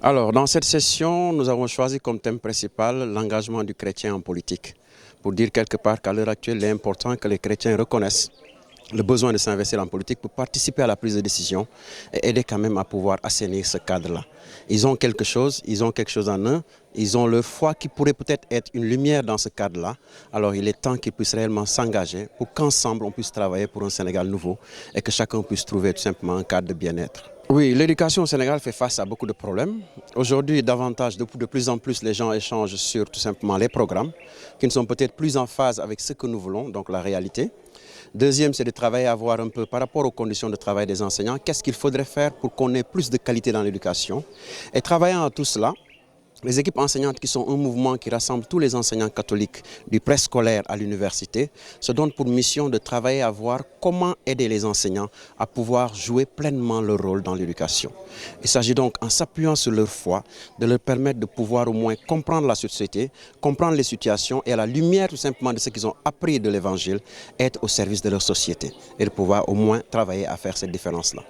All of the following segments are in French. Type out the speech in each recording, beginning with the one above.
Alors, dans cette session, nous avons choisi comme thème principal l'engagement du chrétien en politique. Pour dire quelque part qu'à l'heure actuelle, il est important que les chrétiens reconnaissent le besoin de s'investir en politique pour participer à la prise de décision et aider quand même à pouvoir assainir ce cadre-là. Ils ont quelque chose en eux, ils ont leur foi qui pourrait peut-être être une lumière dans ce cadre-là. Alors il est temps qu'ils puissent réellement s'engager pour qu'ensemble on puisse travailler pour un Sénégal nouveau et que chacun puisse trouver tout simplement un cadre de bien-être. Oui, l'éducation au Sénégal fait face à beaucoup de problèmes. Aujourd'hui, de plus en plus, les gens échangent sur tout simplement les programmes qui ne sont peut-être plus en phase avec ce que nous voulons, donc la réalité. Deuxième, c'est de travailler à voir un peu par rapport aux conditions de travail des enseignants, qu'est-ce qu'il faudrait faire pour qu'on ait plus de qualité dans l'éducation. Et travaillant à tout cela, les équipes enseignantes qui sont un mouvement qui rassemble tous les enseignants catholiques du préscolaire à l'université se donnent pour mission de travailler à voir comment aider les enseignants à pouvoir jouer pleinement leur rôle dans l'éducation. Il s'agit donc, en s'appuyant sur leur foi, de leur permettre de pouvoir au moins comprendre la société, comprendre les situations et à la lumière tout simplement de ce qu'ils ont appris de l'évangile, être au service de leur société et de pouvoir au moins travailler à faire cette différence-là.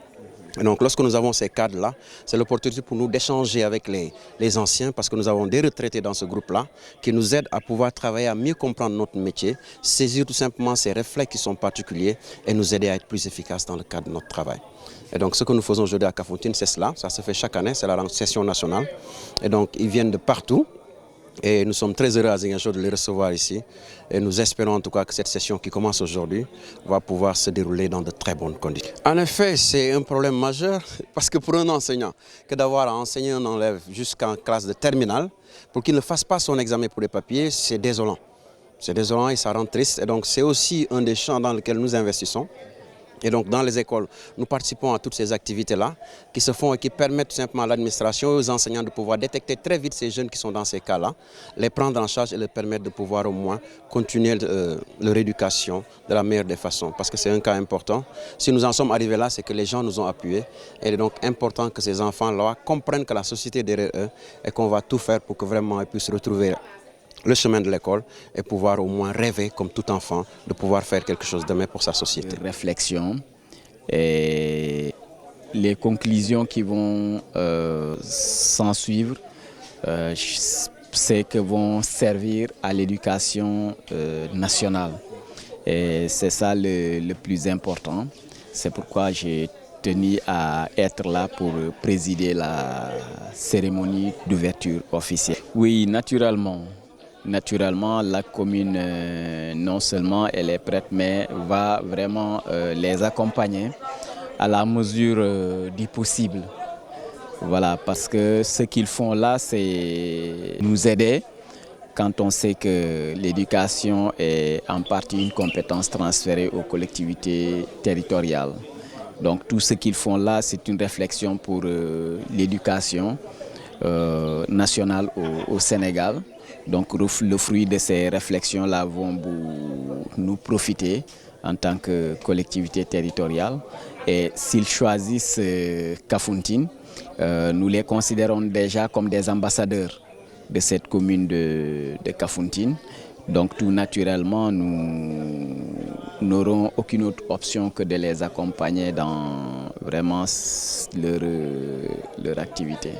Et donc lorsque nous avons ces cadres-là, c'est l'opportunité pour nous d'échanger avec les anciens parce que nous avons des retraités dans ce groupe-là qui nous aident à pouvoir travailler à mieux comprendre notre métier, saisir tout simplement ces réflexes qui sont particuliers et nous aider à être plus efficaces dans le cadre de notre travail. Et donc ce que nous faisons aujourd'hui à Kafountine, c'est cela, ça se fait chaque année, c'est la session nationale. Et donc ils viennent de partout. Et nous sommes très heureux à Ziguinchor de les recevoir ici. Et nous espérons en tout cas que cette session qui commence aujourd'hui va pouvoir se dérouler dans de très bonnes conditions. En effet, c'est un problème majeur parce que pour un enseignant, que d'avoir à enseigner un élève jusqu'en classe de terminale, pour qu'il ne fasse pas son examen pour les papiers, c'est désolant. C'est désolant et ça rend triste. Et donc c'est aussi un des champs dans lesquels nous investissons. Et donc dans les écoles, nous participons à toutes ces activités-là qui se font et qui permettent tout simplement à l'administration et aux enseignants de pouvoir détecter très vite ces jeunes qui sont dans ces cas-là, les prendre en charge et leur permettre de pouvoir au moins continuer leur éducation de la meilleure des façons. Parce que c'est un cas important. Si nous en sommes arrivés là, c'est que les gens nous ont appuyés. Et il est donc important que ces enfants-là comprennent que la société est derrière eux et qu'on va tout faire pour que vraiment ils puissent retrouver le chemin de l'école et pouvoir au moins rêver comme tout enfant de pouvoir faire quelque chose demain pour sa société. Réflexion et les conclusions qui vont s'en suivre, c'est que vont servir à l'éducation nationale. Et c'est ça le plus important. C'est pourquoi j'ai tenu à être là pour présider la cérémonie d'ouverture officielle. Oui, naturellement. Naturellement, la commune, non seulement elle est prête, mais va vraiment les accompagner à la mesure du possible. Voilà, parce que ce qu'ils font là, c'est nous aider quand on sait que l'éducation est en partie une compétence transférée aux collectivités territoriales. Donc tout ce qu'ils font là, c'est une réflexion pour l'éducation nationale au Sénégal. Donc le fruit de ces réflexions-là vont nous profiter en tant que collectivité territoriale. Et s'ils choisissent Kafountine, nous les considérons déjà comme des ambassadeurs de cette commune de Kafountine. Donc tout naturellement, nous n'aurons aucune autre option que de les accompagner dans vraiment leur activité.